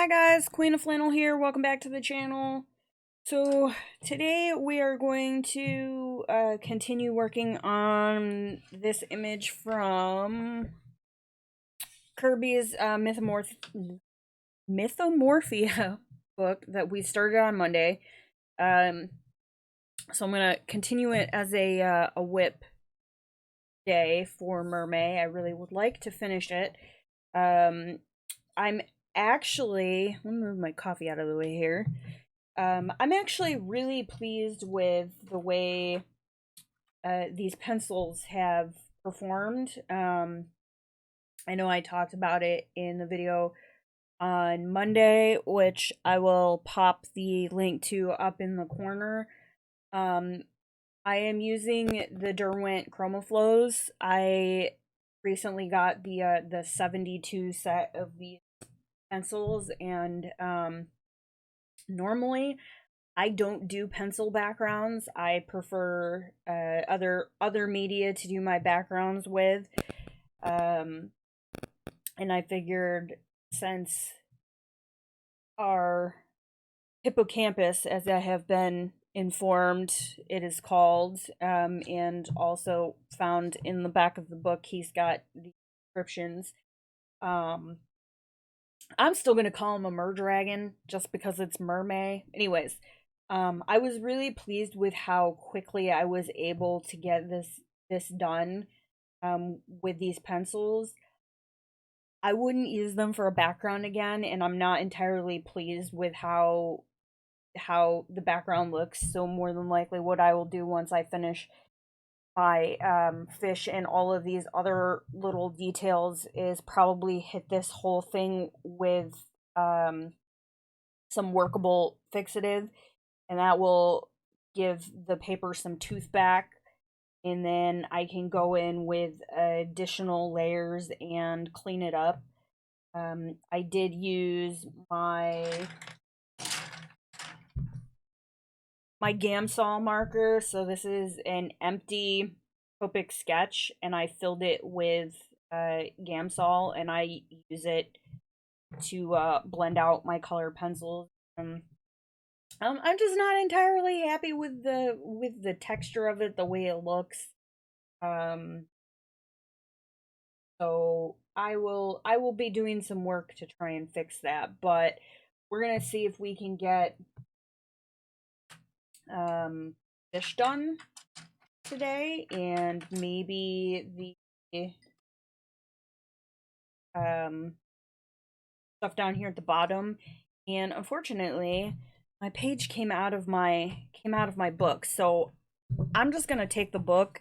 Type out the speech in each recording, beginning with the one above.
Hi guys, Queen of Flannel here. Welcome back to the channel. So today we are going to continue working on this image from Kerby's Mythomorphia book that we started on Monday. So I'm gonna continue it as a whip day for Mermaid. I really would like to finish it. I'm actually, let me move my coffee out of the way here. I'm actually really pleased with the way these pencils have performed. I know I talked about it in the video on Monday, which I will pop the link to up in the corner. I am using the Derwent Chromaflows. I recently got the 72 set of these pencils, and normally I don't do pencil backgrounds. I prefer other media to do my backgrounds with. And I figured, since our hippocampus, as I have been informed it is called, and also found in the back of the book, he's got the descriptions. I'm still gonna call him a MerDragon just because it's mermaid. Anyways, I was really pleased with how quickly I was able to get this done with these pencils. I wouldn't use them for a background again, and I'm not entirely pleased with how the background looks. So more than likely, what I will do once I finish my fish and all of these other little details is probably hit this whole thing with some workable fixative, and that will give the paper some tooth back, and then I can go in with additional layers and clean it up. I did use my Gamsol marker. So this is an empty Copic sketch, and I filled it with Gamsol, and I use it to blend out my color pencils. I'm just not entirely happy with the texture of it, the way it looks. So I will be doing some work to try and fix that, but we're gonna see if we can get fish done today, and maybe the stuff down here at the bottom. And unfortunately, my page came out of my book, so I'm just gonna take the book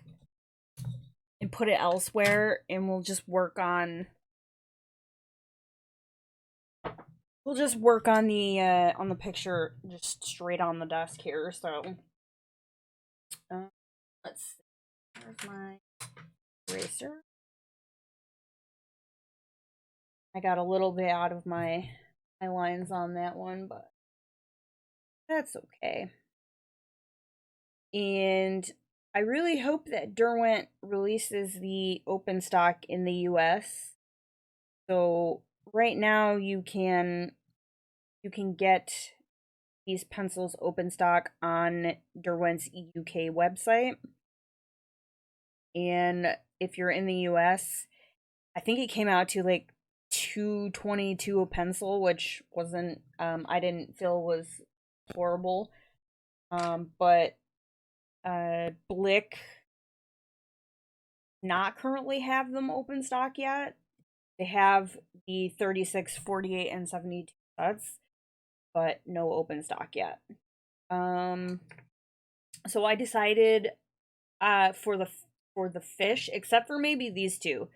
and put it elsewhere, and we'll just work on the picture just straight on the desk here. So let's see. Where's my eraser? I got a little bit out of my lines on that one, but that's okay. And I really hope that Derwent releases the open stock in the US. So right now you can get these pencils open stock on Derwent's UK website. And if you're in the US, I think it came out to like $2.22 a pencil, which wasn't I didn't feel was horrible. But Blick not currently have them open stock yet. They have the 36, 48, and 72 sets, but no open stock yet. So I decided for the fish, except for maybe these two.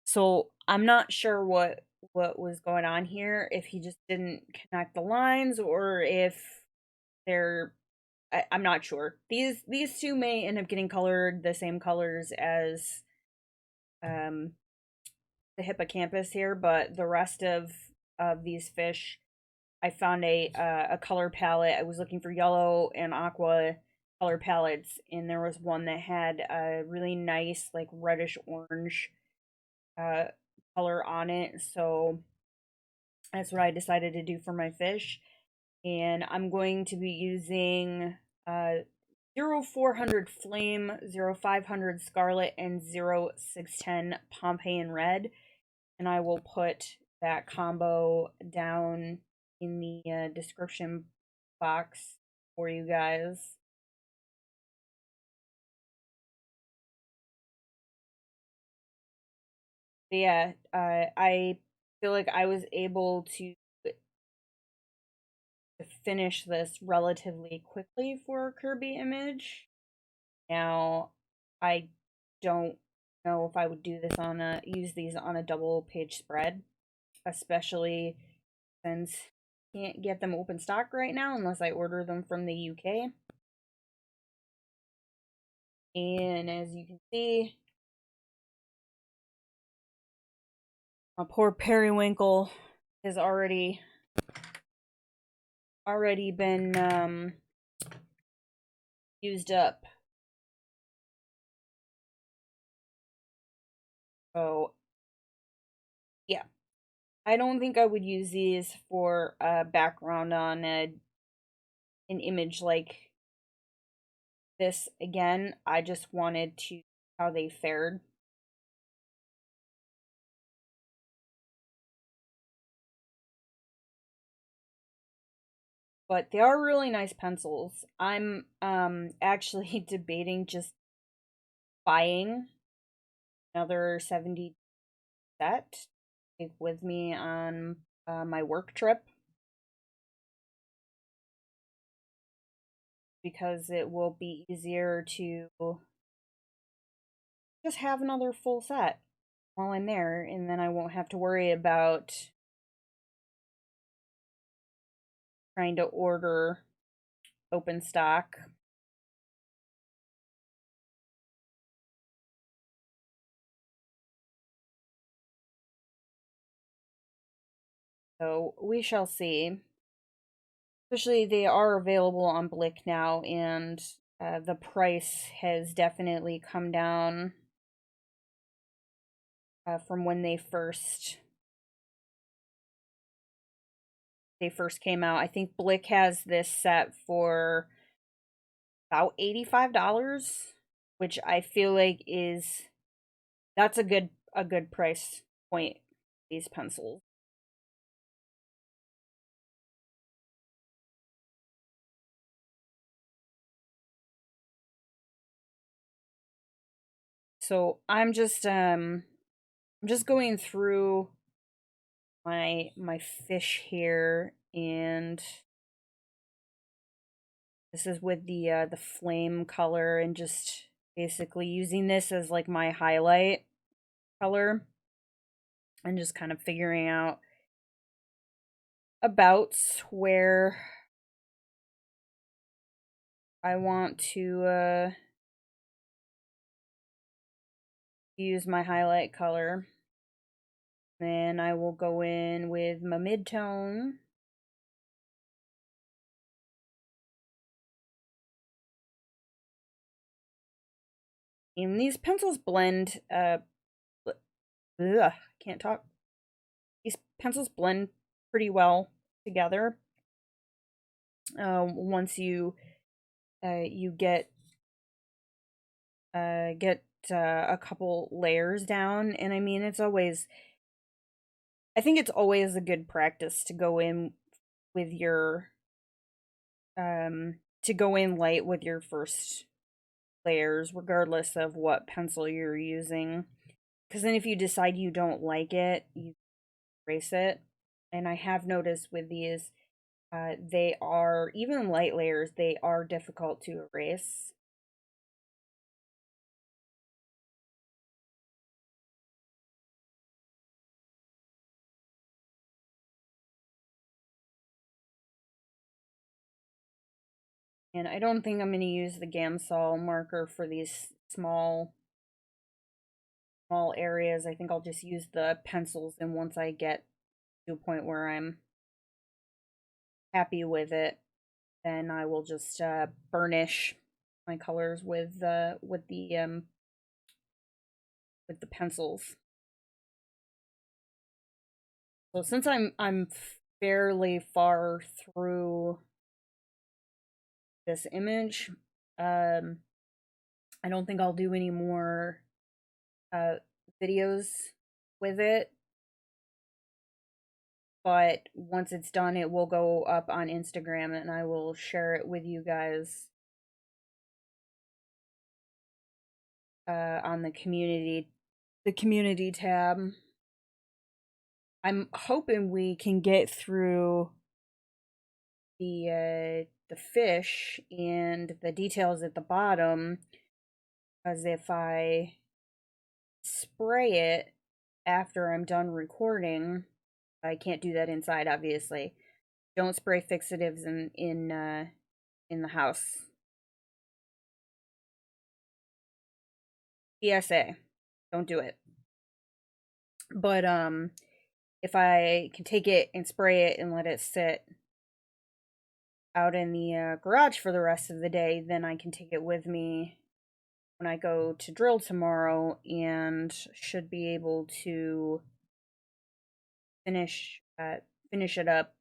So I'm not sure what was going on here, if he just didn't connect the lines, or if they're I'm not sure. These two may end up getting colored the same colors as the hippocampus here, but the rest of these fish, I found a color palette. I was looking for yellow and aqua color palettes, and there was one that had a really nice like reddish orange color on it. So That's what I decided to do for my fish. And I'm going to be using 0400 Flame, 0500 Scarlet, and 0610 Pompeian Red. And I will put that combo down in the description box for you guys. But yeah, I feel like I was able to finish this relatively quickly for Kirby Image. Now, I don't know if I would do this on a use these on a double page spread, especially since I can't get them open stock right now unless I order them from the UK. And as you can see, my poor periwinkle has already been used up. So yeah, I don't think I would use these for a background on an image like this again. I just wanted to how they fared. But they are really nice pencils. I'm actually debating just buying another 70 set to take with me on my work trip, because it will be easier to just have another full set while I'm there, and then I won't have to worry about trying to order open stock. So we shall see. Especially they are available on Blick now, and the price has definitely come down from when they first came out. I think Blick has this set for about $85, which I feel like that's a good price point for these pencils. So I'm just going through my fish here, and this is with the flame color, and just basically using this as like my highlight color, and just kind of figuring out about where I want to use my highlight color. Then I will go in with my mid-tone. And these pencils blend, can't talk. These pencils blend pretty well together. Once you get a couple layers down, and I mean I think it's always a good practice to go in with your to go in light with your first layers, regardless of what pencil you're using. Because then if you decide you don't like it, you erase it. And I have noticed with these, they are, even light layers, they are difficult to erase. And I don't think I'm going to use the Gamsol marker for these small areas. I think I'll just use the pencils, and once I get to a point where I'm happy with it, then I will just burnish my colors with the pencils. So since I'm fairly far through this image, um, I don't think I'll do any more uh, videos with it. But once it's done, it will go up on Instagram, and I will share it with you guys on the community tab. I'm hoping we can get through the fish and the details at the bottom, because if I spray it after I'm done recording, I can't do that inside, obviously. Don't spray fixatives in the house. PSA, don't do it. But if I can take it and spray it and let it sit out in the garage for the rest of the day, then I can take it with me when I go to drill tomorrow, and should be able to finish it up,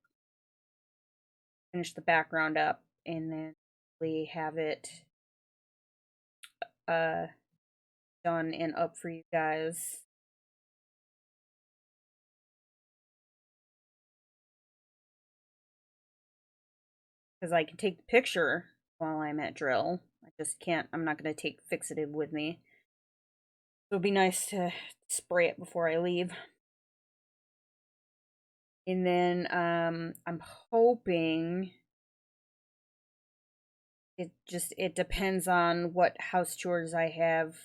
finish the background up, and then we have it uh done and up for you guys. Because I can take the picture while I'm at drill. I just can't, I'm not going to take fixative with me. So it'll be nice to spray it before I leave. And then I'm hoping it depends on what house chores I have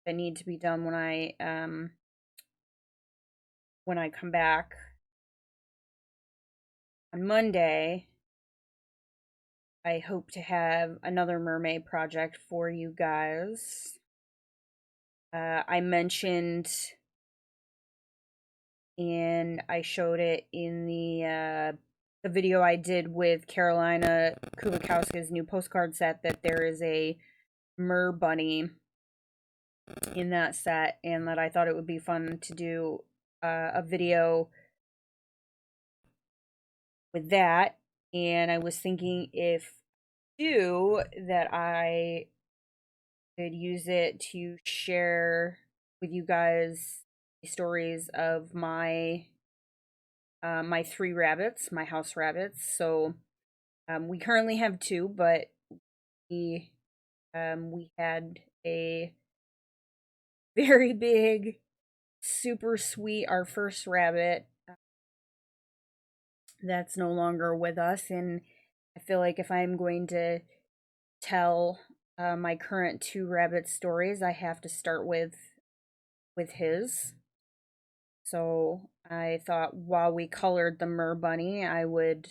that need to be done when I come back on Monday. I hope to have another mermaid project for you guys. I mentioned, and I showed it in the video I did with Carolina Kubikowska's new postcard set, that there is a mer bunny in that set, and that I thought it would be fun to do a video with that. And I was thinking, if do that, I could use it to share with you guys stories of my my 3 rabbits, my house rabbits. So we currently have 2, but we had a very big, super sweet, our first rabbit that's no longer with us, and I feel like if I'm going to tell my current 2 rabbit stories, I have to start with his. So I thought while we colored the mer bunny, I would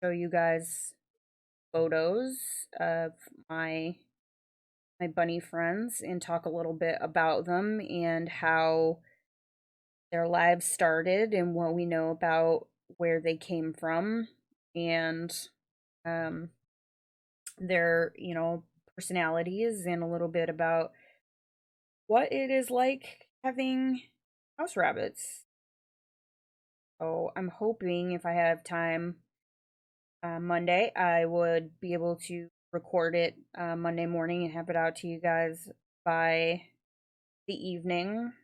show you guys photos of my bunny friends and talk a little bit about them and how their lives started and what we know about where they came from, and um, their, personalities, and a little bit about what it is like having house rabbits. So I'm hoping, if I have time Monday, I would be able to record it Monday morning and have it out to you guys by the evening.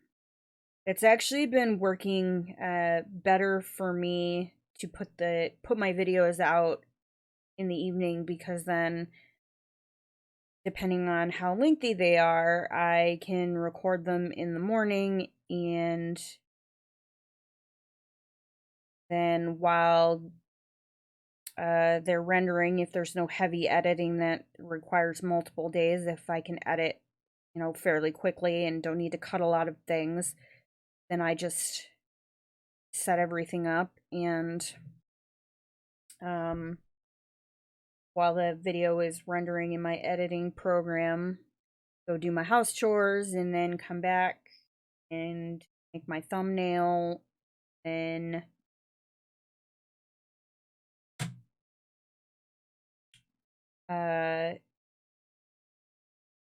It's actually been working better for me to put my videos out in the evening, because then, depending on how lengthy they are, I can record them in the morning, and then while they're rendering, if there's no heavy editing that requires multiple days, if I can edit, fairly quickly and don't need to cut a lot of things, then I just set everything up, and while the video is rendering in my editing program, go do my house chores, and then come back and make my thumbnail, and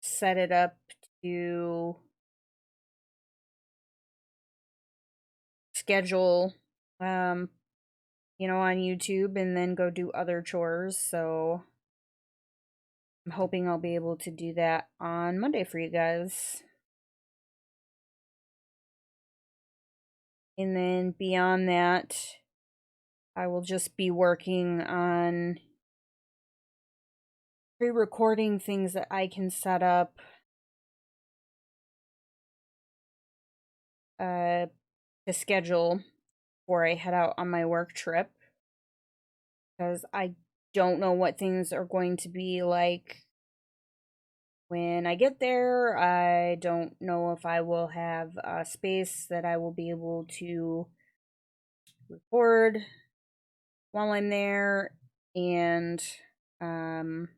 set it up to schedule um, on YouTube and then go do other chores. So I'm hoping I'll be able to do that on Monday for you guys. And then beyond that, I will just be working on pre-recording things that I can set up to schedule before I head out on my work trip, because I don't know what things are going to be like when I get there. I don't know if I will have a space that I will be able to record while I'm there. And um,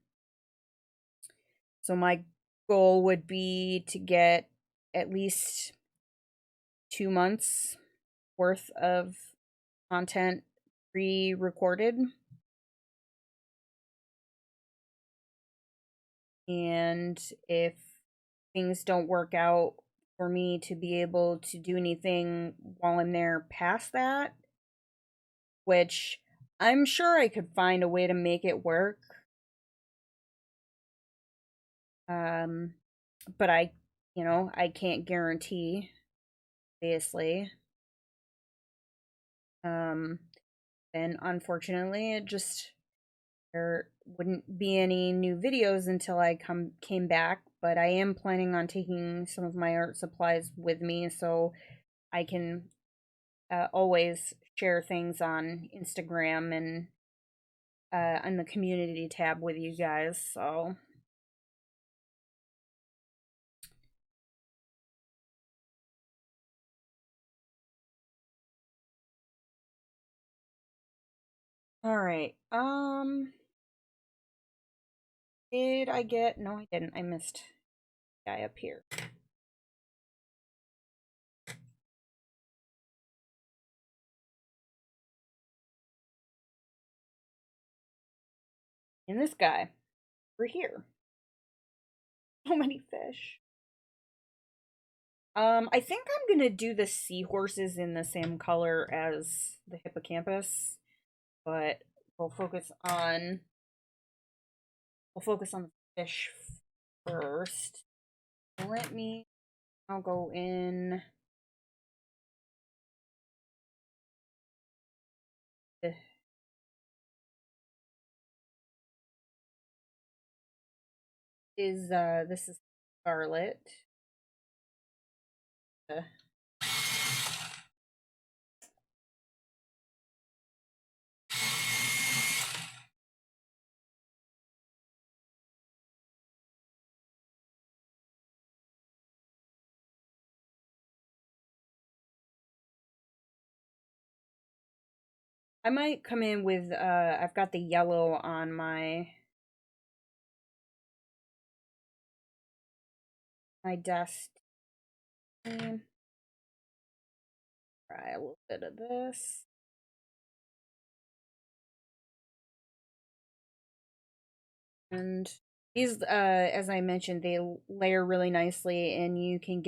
so my goal would be to get at least 2 months worth of content pre-recorded. And if things don't work out for me to be able to do anything while I'm there past that, which I'm sure I could find a way to make it work. Um, but I can't guarantee, obviously. Um, and unfortunately, there wouldn't be any new videos until I came back, but I am planning on taking some of my art supplies with me so I can always share things on Instagram and on the community tab with you guys. So all right. Did I get? No, I didn't. I missed the guy up here. And this guy over here. So many fish. I think I'm gonna do the seahorses in the same color as the hippocampus, but we'll focus on the fish first. I'll go in the this is Scarlet. Uh, I might come in with I've got the yellow on my desk. Try a little bit of this. And these as I mentioned, they layer really nicely, and you can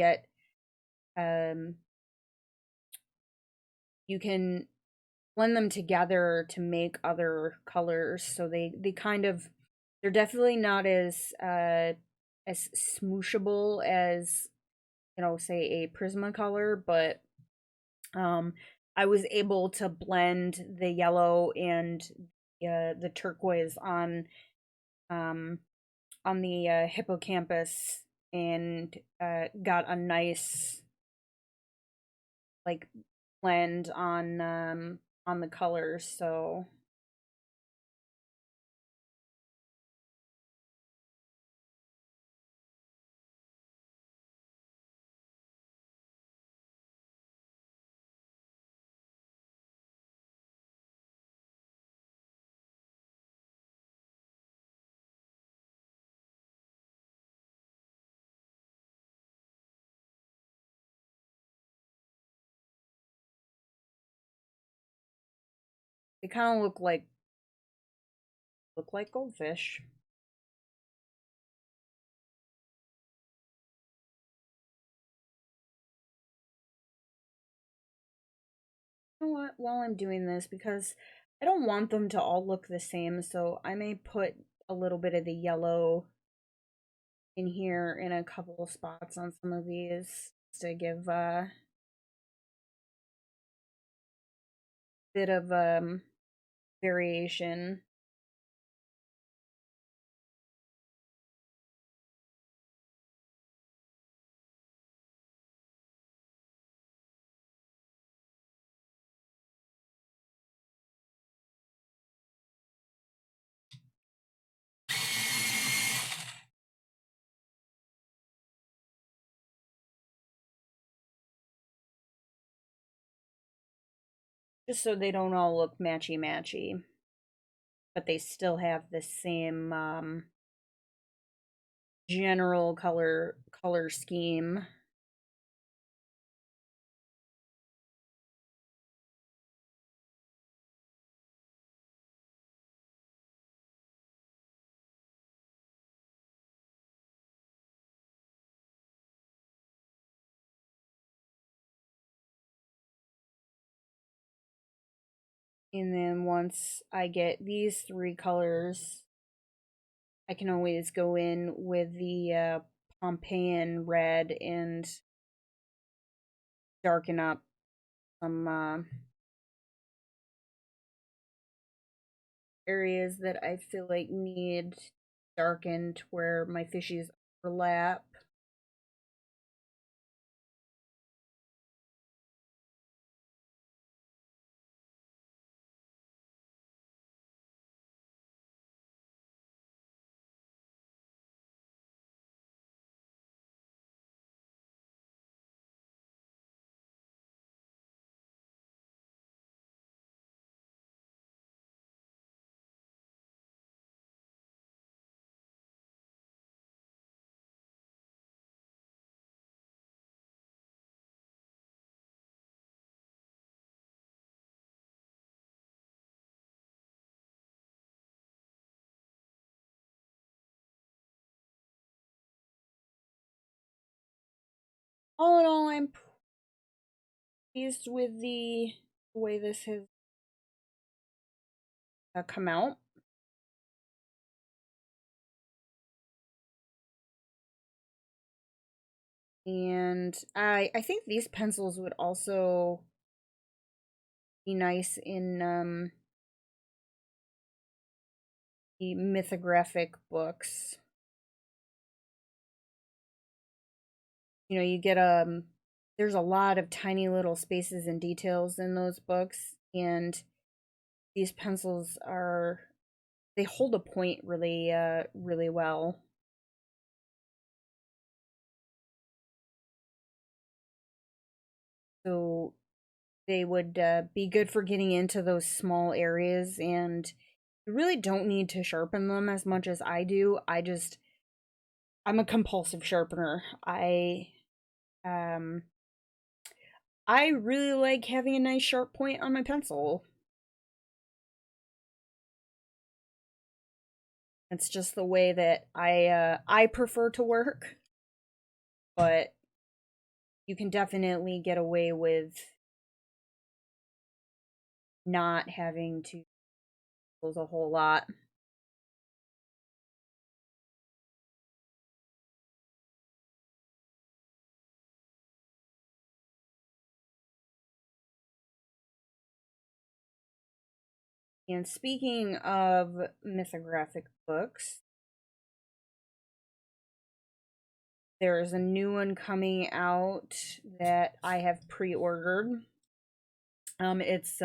blend them together to make other colors. So they kind of, they're definitely not as smooshable as, say a Prismacolor, but I was able to blend the yellow and the turquoise um on the hippocampus, and got a nice like blend on the colors. So they kind of look like goldfish. You know what? While I'm doing this, because I don't want them to all look the same, so I may put a little bit of the yellow in here in a couple of spots on some of these to give a bit of variation. Just so they don't all look matchy-matchy, but they still have the same general color scheme. And then once I get these three colors, I can always go in with the Pompeian red and darken up some areas that I feel like need darkened where my fishies overlap. All in all, I'm pleased with the way this has come out. And I think these pencils would also be nice in the mythographic books. You know, you get there's a lot of tiny little spaces and details in those books, and these pencils are, they hold a point really well. So they would be good for getting into those small areas, and you really don't need to sharpen them as much as I do. I'm a compulsive sharpener. Um I really like having a nice sharp point on my pencil. It's just the way that I prefer to work, but you can definitely get away with not having to use a whole lot. And speaking of mythographic books, there is a new one coming out that I have pre-ordered. It's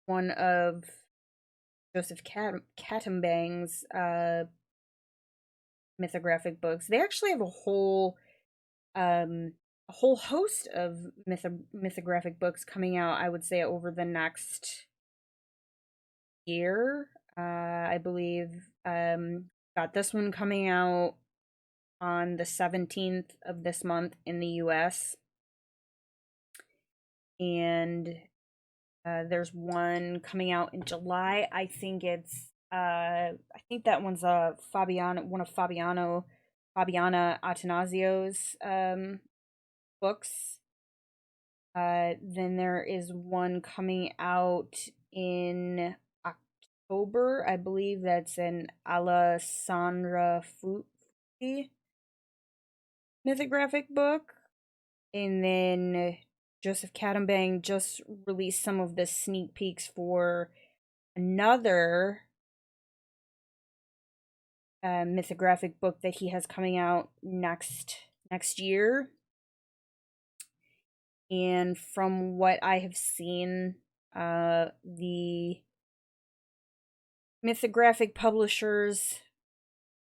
one of Joseph Catambang's mythographic books. They actually have a whole host of mythographic books coming out, I would say, over the next year. I believe got this one coming out on the 17th of this month in the US. And there's one coming out in July. I think I think that one's one of Fabiana Attanasio's books. Then there is one coming out in October, I believe. That's an Alessandra Futi mythographic book. And then Joseph Cadenbang just released some of the sneak peeks for another mythographic book that he has coming out next year. And from what I have seen, the mythographic publishers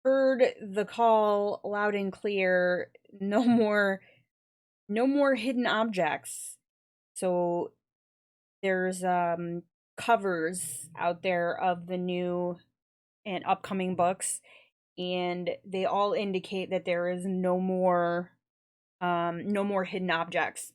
heard the call loud and clear. No more hidden objects. So there's covers out there of the new and upcoming books, and they all indicate that there is no more hidden objects.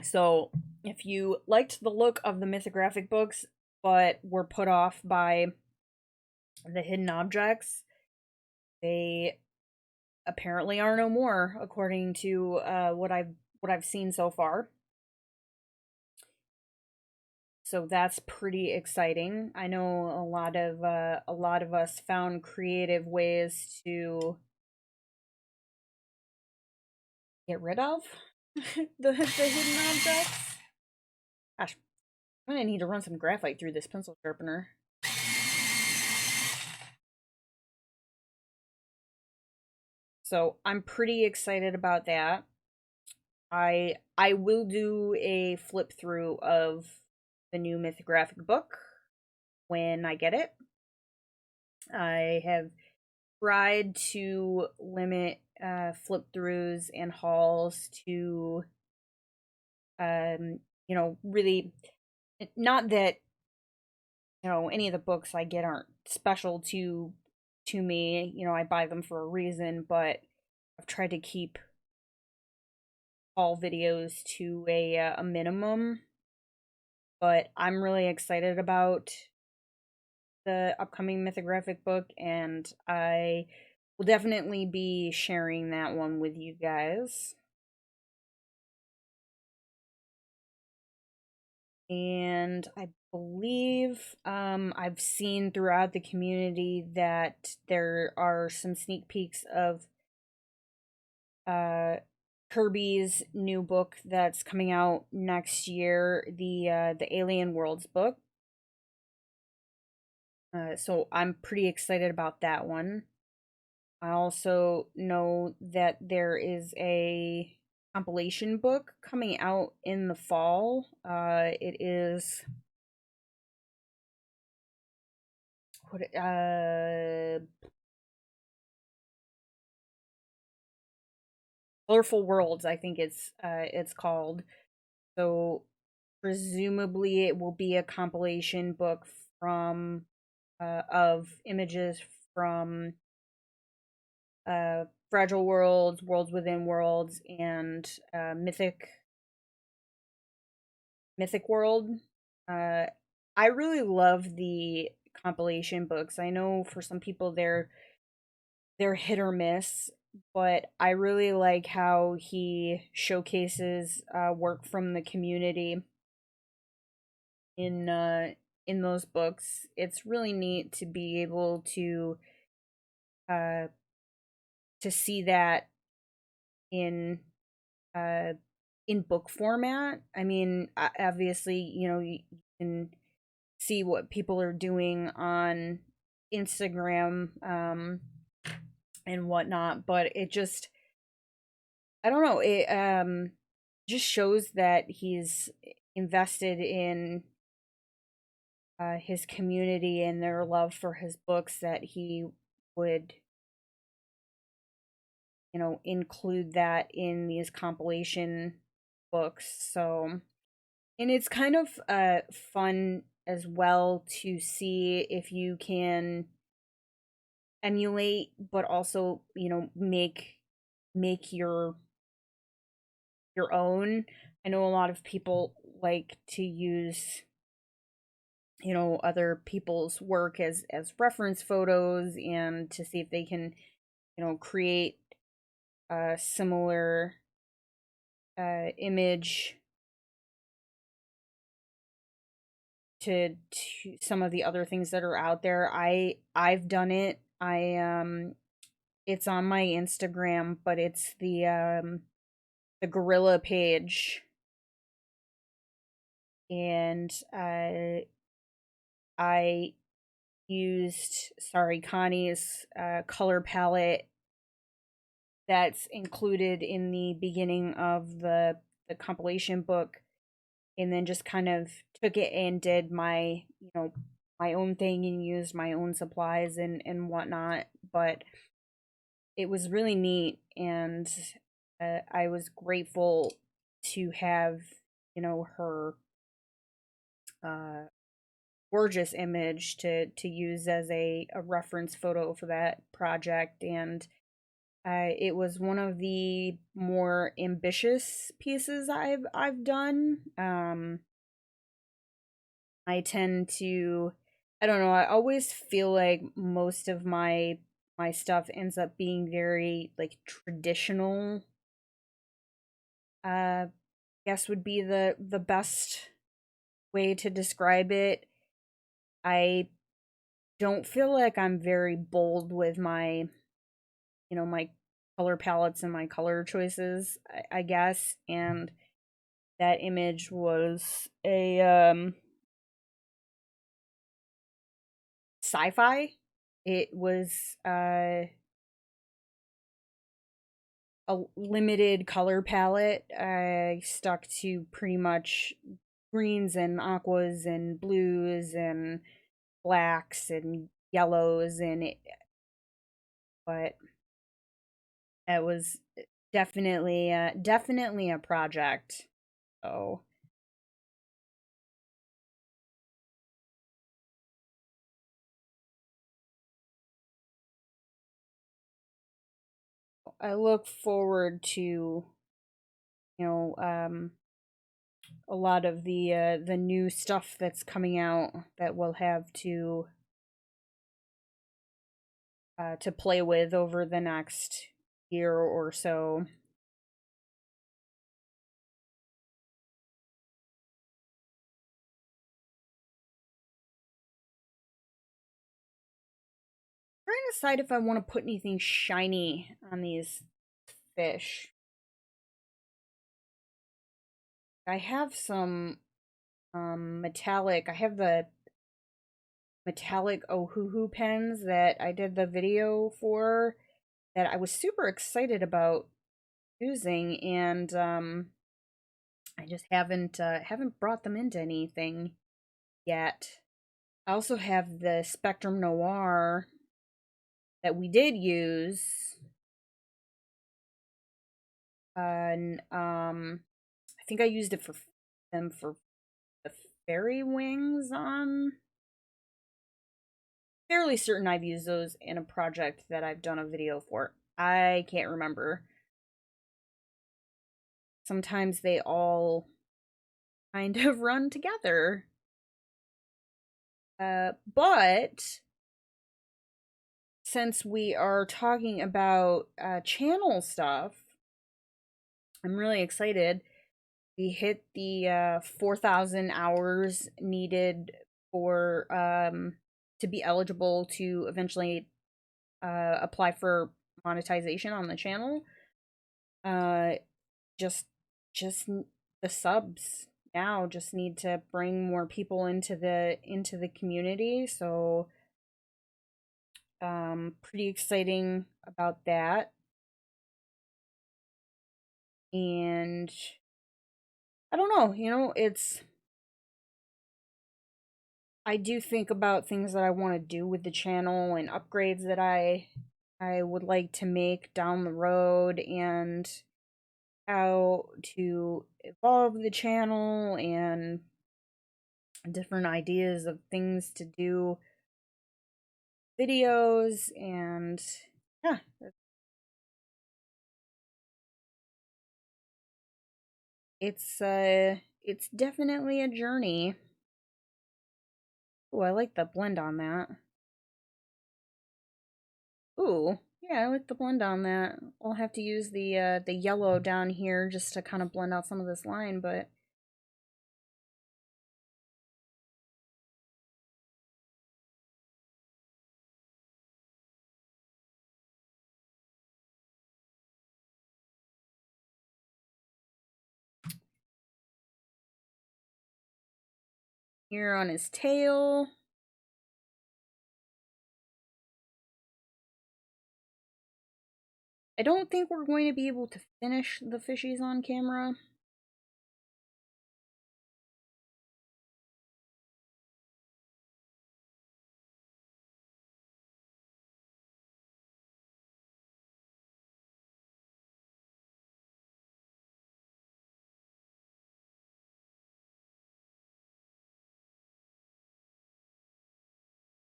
So if you liked the look of the mythographic books but were put off by the hidden objects, they apparently are no more, according to what I've seen so far. So that's pretty exciting. I know a lot of us found creative ways to get rid of the hidden objects. Gosh, I'm gonna need to run some graphite through this pencil sharpener. So I'm pretty excited about that. I will do a flip through of the new mythographic book when I get it. I have tried to limit flip throughs and hauls to really, not that any of the books I get aren't special to me. I buy them for a reason, but I've tried to keep haul videos to a minimum. But I'm really excited about the upcoming mythographic book, and I will definitely be sharing that one with you guys. And I believe I've seen throughout the community that there are some sneak peeks of uh Kerby's new book that's coming out next year, the Alien Worlds book. So I'm pretty excited about that one. I also know that there is a compilation book coming out in the fall. It is what Colorful Worlds, I think it's called. So presumably it will be a compilation book from of images from Fragile Worlds, Worlds Within Worlds, and Mythic World. Uh, I really love the compilation books. I know for some people they're hit or miss, but I really like how he showcases work from the community in uh, in those books. It's really neat to be able uh, to see that in uh, in book format. I mean, obviously, you can see what people are doing on Instagram and whatnot, but it just, I don't know, it just shows that he's invested in his community and their love for his books, that he would include that in these compilation books. So, and it's kind of fun as well to see if you can emulate, but also make your own. I know a lot of people like to use other people's work as reference photos, and to see if they can create similar image to some of the other things that are out there. I've done it. It's on my Instagram, but it's the gorilla page, and I used Connie's color palette that's included in the beginning of the compilation book, and then just kind of took it and did my, my own thing and used my own supplies and whatnot. But it was really neat, and I was grateful to have, her uh, gorgeous image to use as a reference photo for that project. And it was one of the more ambitious pieces I've done. I tend to, I don't know, I always feel like most of my stuff ends up being very like traditional. I guess would be the best way to describe it. I don't feel like I'm very bold with my, my color palettes and my color choices, I guess. And that image was a sci-fi. It was a limited color palette. I stuck to pretty much greens and aquas and blues and blacks and yellows, and but it was definitely a project. So I look forward to, a lot of the new stuff that's coming out that we'll have to play with over the next year or so. Trying to decide if I want to put anything shiny on these fish. I have some metallic. I have the metallic Ohuhu pens that I did the video for, that I was super excited about using, and I just haven't brought them into anything yet. I also have the Spectrum Noir that we did use, and I think I used it for them for the fairy wings on. Fairly certain I've used those in a project that I've done a video for. I can't remember. Sometimes they all kind of run together. But since we are talking about channel stuff, I'm really excited. We hit the 4,000 hours needed for to be eligible to eventually apply for monetization on the channel. Uh, just just the subs now just need to bring more people into the community. So pretty exciting about that. And I don't know, it's, I do think about things that I want to do with the channel and upgrades that I would like to make down the road, and how to evolve the channel, and different ideas of things to do videos. And yeah, it's definitely a journey. Oh, I like the blend on that. Ooh, Yeah, I like the blend on that. I'll have to use the yellow down here just to kind of blend out some of this line, but here on his tail. I don't think we're going to be able to finish the fishies on camera.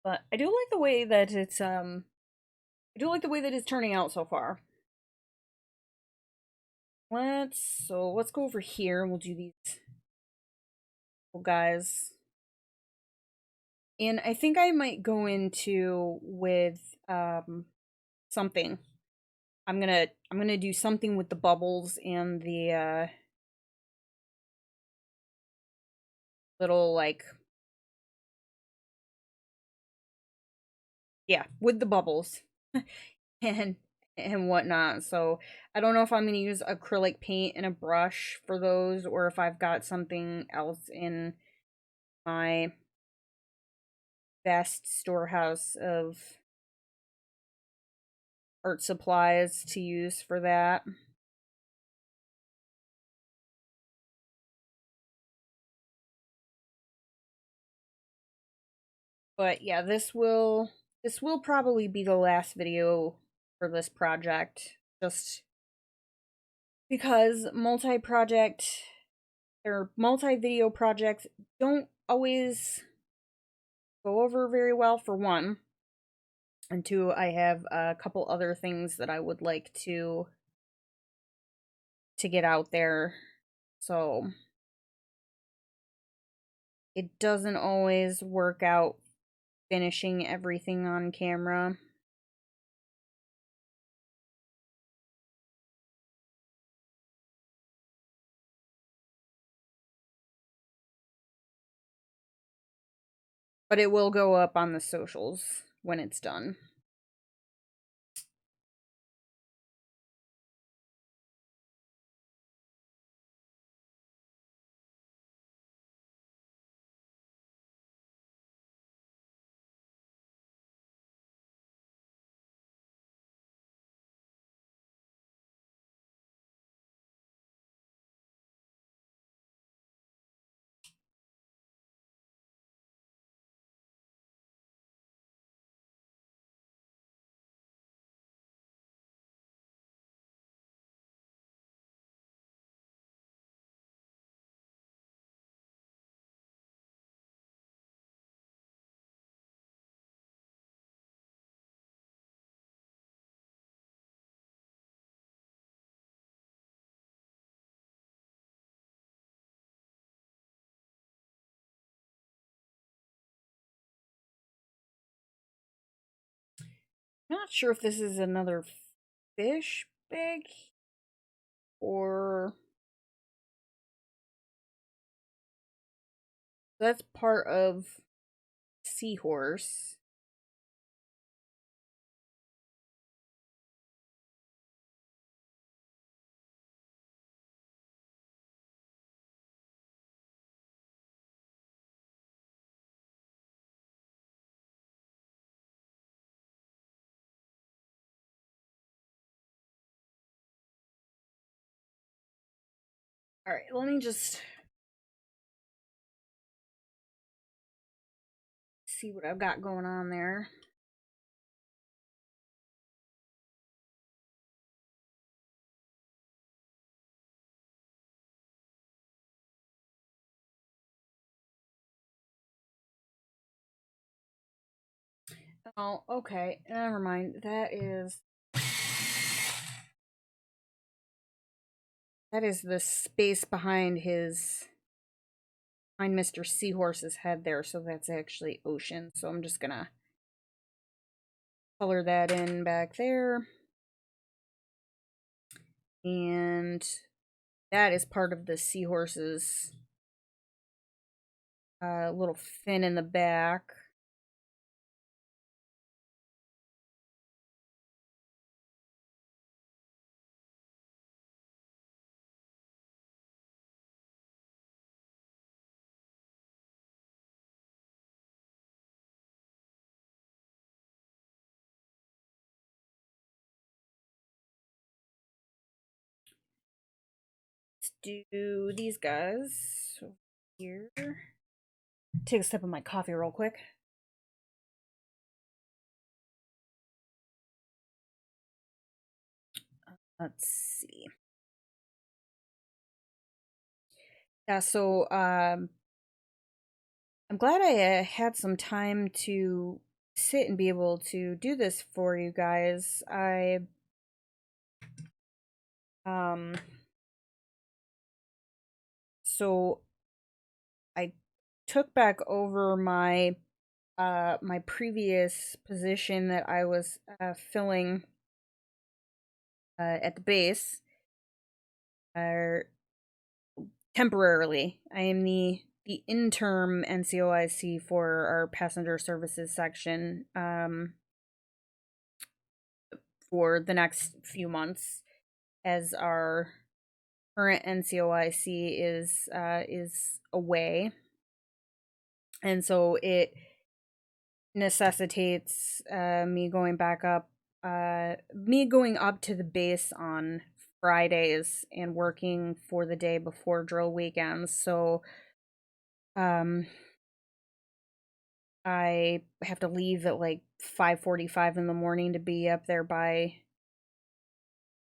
But I do like the way that I do like the way that it's turning out so far. Let's go over here and we'll do these little guys. And I think I might go into with something. I'm gonna do something with the bubbles and the little like, yeah, with the bubbles and whatnot. So I don't know if I'm gonna use acrylic paint and a brush for those, or if I've got something else in my vast storehouse of art supplies to use for that. But yeah, this will probably be the last video for this project, just because multi-project or multi-video projects don't always go over very well, for one, and two, I have a couple other things that I would like to get out there, so it doesn't always work out finishing everything on camera. But it will go up on the socials when it's done. Not sure if this is another fish bag or that's part of seahorse. All right, let me just see what I've got going on there. Oh, okay. Never mind. That is the space behind Mr. Seahorse's head there, so that's actually ocean. So I'm just gonna color that in back there. And that is part of the seahorse's little fin in the back. Let's do these guys over here. Take a sip of my coffee real quick. Let's see. Yeah, so I'm glad I had some time to sit and be able to do this for you guys. Um so I took back over my previous position that I was filling at the base temporarily. I am the interim NCOIC for our passenger services section for the next few months, as our current NCOIC is away, and so it necessitates me going up to the base on Fridays and working for the day before drill weekends. So I have to leave at like 5:45 in the morning to be up there by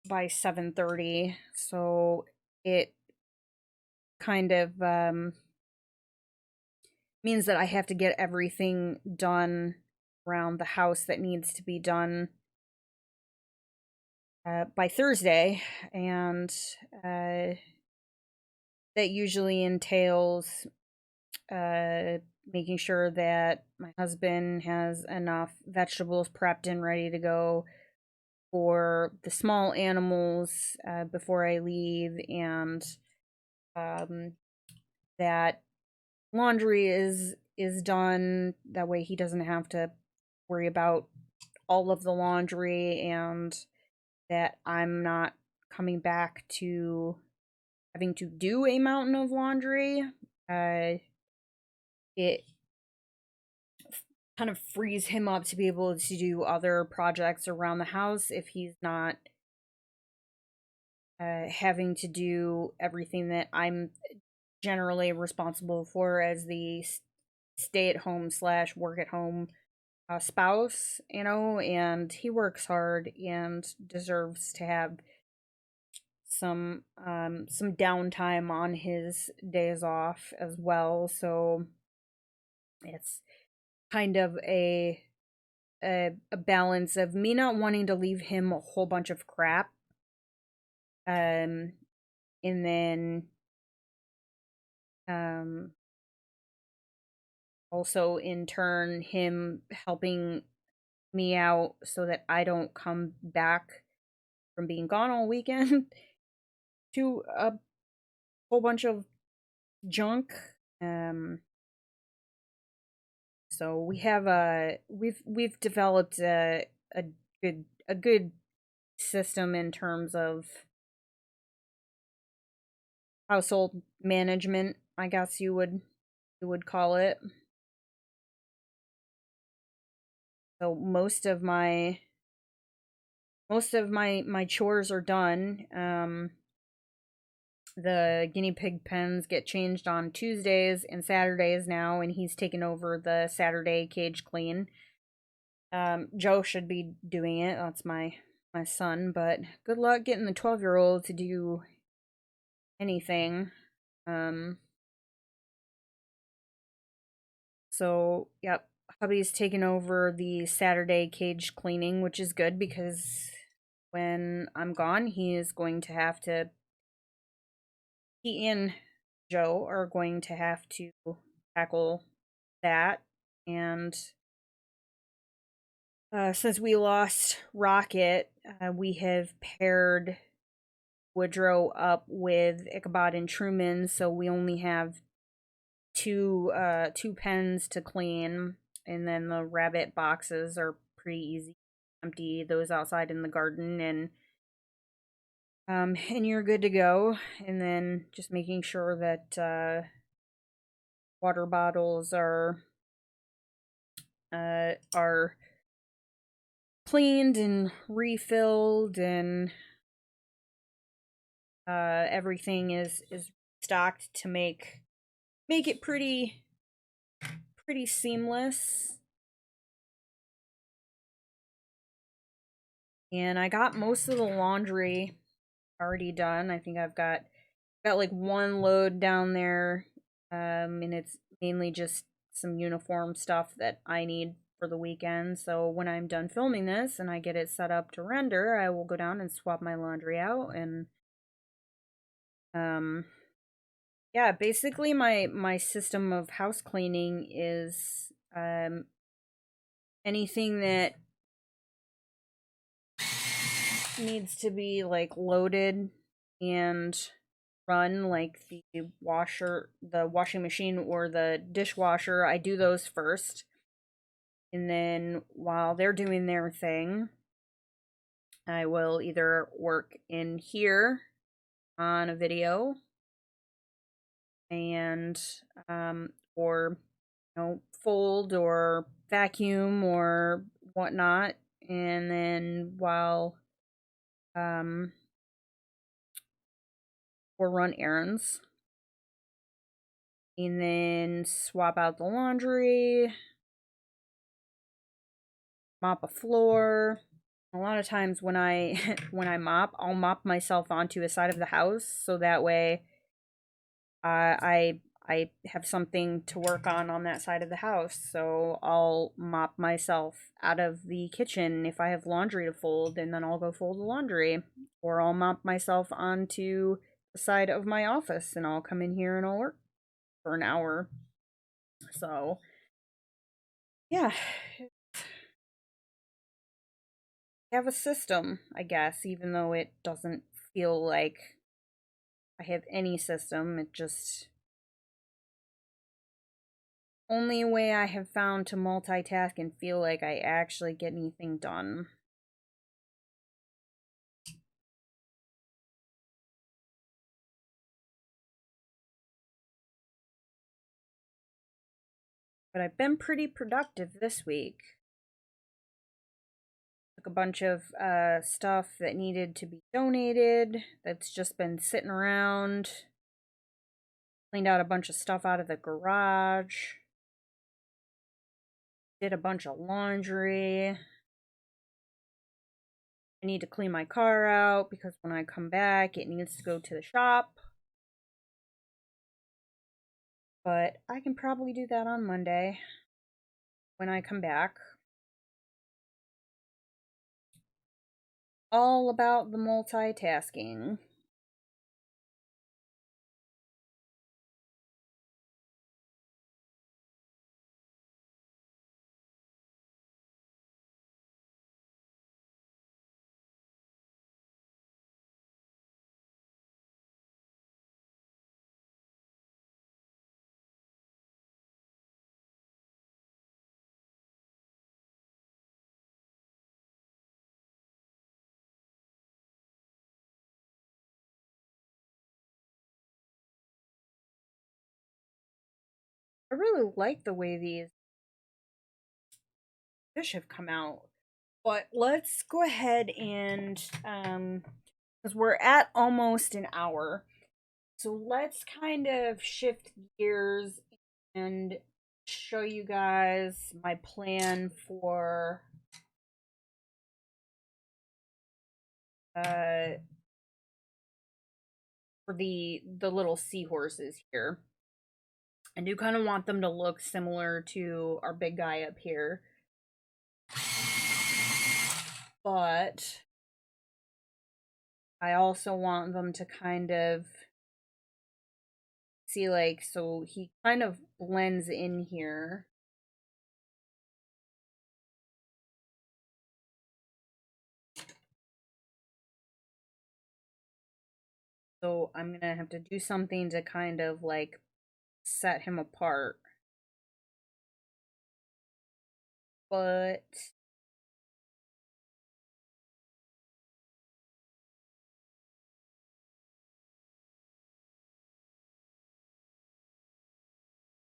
7:30. So it kind of means that I have to get everything done around the house that needs to be done by Thursday, and that usually entails making sure that my husband has enough vegetables prepped and ready to go for the small animals before I leave, and that laundry is done. That way he doesn't have to worry about all of the laundry, and that I'm not coming back to having to do a mountain of laundry. It kind of frees him up to be able to do other projects around the house if he's not having to do everything that I'm generally responsible for as the stay at home slash work at home spouse, and he works hard and deserves to have some downtime on his days off as well. So it's kind of a balance of me not wanting to leave him a whole bunch of crap, and then um also in turn him helping me out so that I don't come back from being gone all weekend to a whole bunch of junk. Um so we've developed a good system in terms of household management, I guess you would call it. So most of my chores are done. The guinea pig pens get changed on Tuesdays and Saturdays now, and he's taken over the Saturday cage clean. Joe should be doing it. That's my son, but good luck getting the 12-year-old to do anything. Um, so yep, hubby's taken over the Saturday cage cleaning, which is good because when I'm gone, he is going to have to. He and Joe are going to have to tackle that, and Since we lost Rocket, we have paired Woodrow up with Ichabod and Truman, so we only have two pens to clean, and then the rabbit boxes are pretty easy. Empty those outside in the garden, and you're good to go. And then just making sure that water bottles are cleaned and refilled, and everything is stocked to make it pretty seamless. And I got most of the laundry already done. I think I've got like one load down there, and it's mainly just some uniform stuff that I need for the weekend. So when I'm done filming this and I get it set up to render, I will go down and swap my laundry out. And um yeah, basically my system of house cleaning is anything that needs to be like loaded and run, like the washing machine or the dishwasher. I do those first, and then while they're doing their thing, I will either work in here on a video and or fold or vacuum or whatnot, and then while um or run errands, and then swap out the laundry, mop a floor. A lot of times when I when I mop, I'll mop myself onto a side of the house, so that way I have something to work on that side of the house. So I'll mop myself out of the kitchen if I have laundry to fold, and then I'll go fold the laundry, or I'll mop myself onto the side of my office, and I'll come in here and I'll work for an hour. So yeah, I have a system, I guess, even though it doesn't feel like I have any system. It just only way I have found to multitask and feel like I actually get anything done. But I've been pretty productive this week. Took a bunch of stuff that needed to be donated that's just been sitting around. Cleaned out a bunch of stuff out of the garage. Did a bunch of laundry. I need to clean my car out because when I come back, it needs to go to the shop. But I can probably do that on Monday when I come back. All about the multitasking. I really like the way these fish have come out. But let's go ahead and because we're at almost an hour. So let's kind of shift gears and show you guys my plan uh for the little seahorses here. I do kind of want them to look similar to our big guy up here. But I also want them to kind of see, like, so he kind of blends in here. So I'm gonna have to do something to kind of like set him apart. But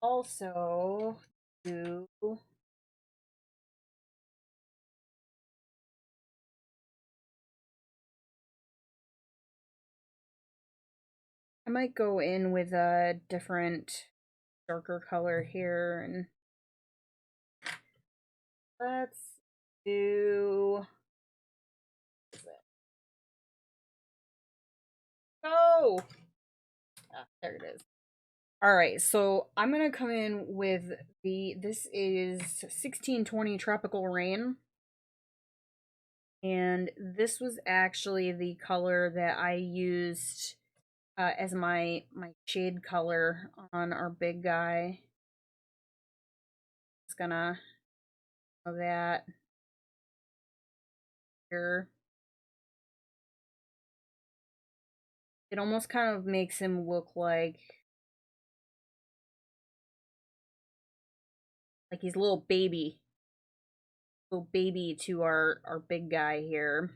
also do I might go in with a different darker color here, and let's do oh there it is. All right, so I'm gonna come in with this is 1620 Tropical Rain, and this was actually the color that I used as my shade color on our big guy. It's gonna have that here. It almost kind of makes him look like he's a little baby to our big guy here.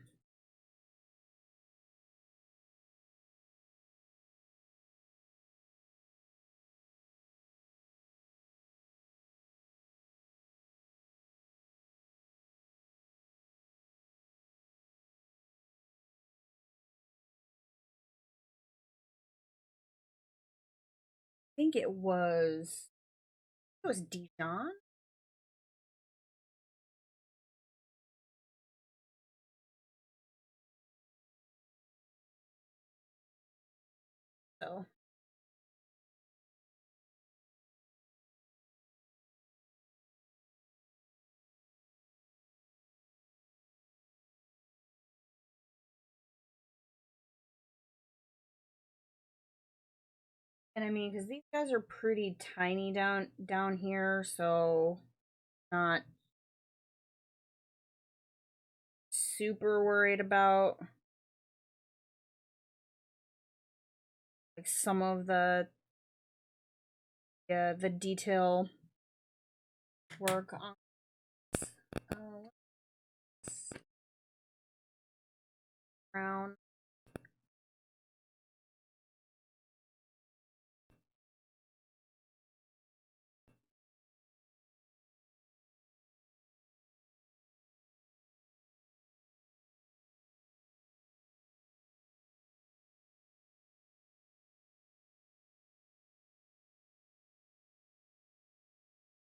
I think it was Dijon. So and I mean, because these guys are pretty tiny down here, so not super worried about like some of the detail work on around.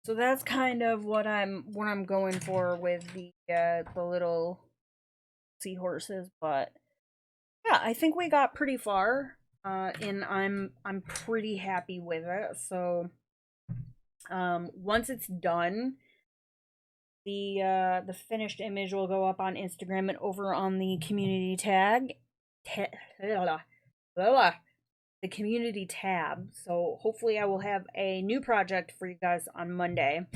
So that's kind of what I'm going for with the little seahorses, but yeah, I think we got pretty far, and I'm pretty happy with it. So once it's done, the finished image will go up on Instagram and over on the community the community tab. So hopefully I will have a new project for you guys on Monday.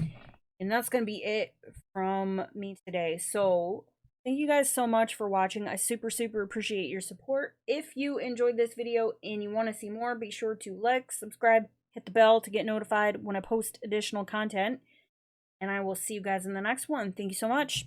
And that's going to be it from me today. So thank you guys so much for watching. I super appreciate your support. If you enjoyed this video and you want to see more, be sure to like, subscribe, hit the bell to get notified when I post additional content. And I will see you guys in the next one. Thank you so much.